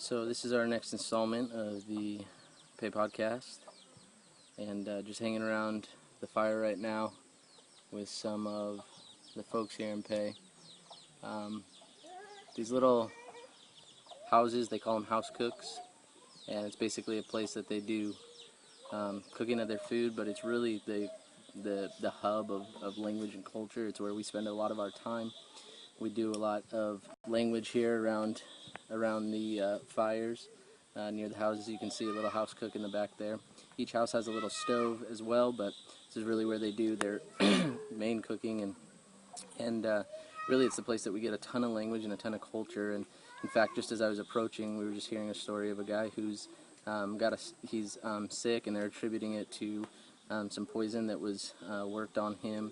So this is our next installment of the Pei podcast, and just hanging around the fire right now with some of the folks here in Pei. These little houses, they call them house cooks, and it's basically a place that they do cooking of their food, but it's really the hub of language and culture. It's where we spend a lot of our time. We do a lot of language here around the fires near the houses. You can see a little house cook in the back there. Each house has a little stove as well, but this is really where they do their main cooking, and really it's the place that we get a ton of language and a ton of culture. And in fact, just as I was approaching, we were just hearing a story of a guy who's he's sick, and they're attributing it to some poison that was worked on him.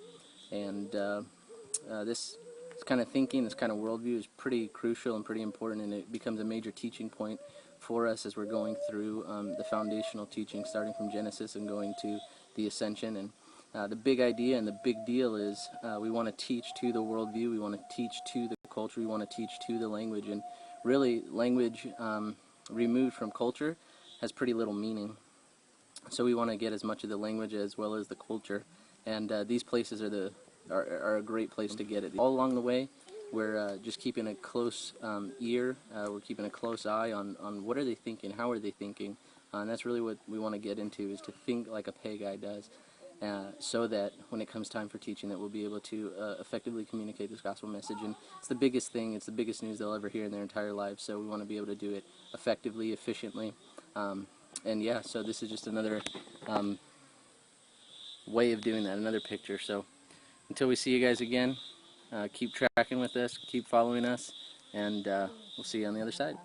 And this kind of thinking, this kind of worldview is pretty crucial and pretty important, and it becomes a major teaching point for us as we're going through the foundational teaching, starting from Genesis and going to the Ascension. And the big idea and the big deal is we want to teach to the worldview, we want to teach to the culture, we want to teach to the language. And really, language removed from culture has pretty little meaning. So we want to get as much of the language as well as the culture, and these places are a great place to get it. All along the way, we're just keeping a close ear, we're keeping a close eye on what are they thinking, how are they thinking, and that's really what we want to get into, is to think like a Pei guy does, so that when it comes time for teaching, that we'll be able to effectively communicate this gospel message. And it's the biggest thing, it's the biggest news they'll ever hear in their entire lives, so we want to be able to do it effectively, efficiently. And yeah, so this is just another way of doing that, another picture. So until we see you guys again, keep tracking with us, keep following us, and we'll see you on the other side.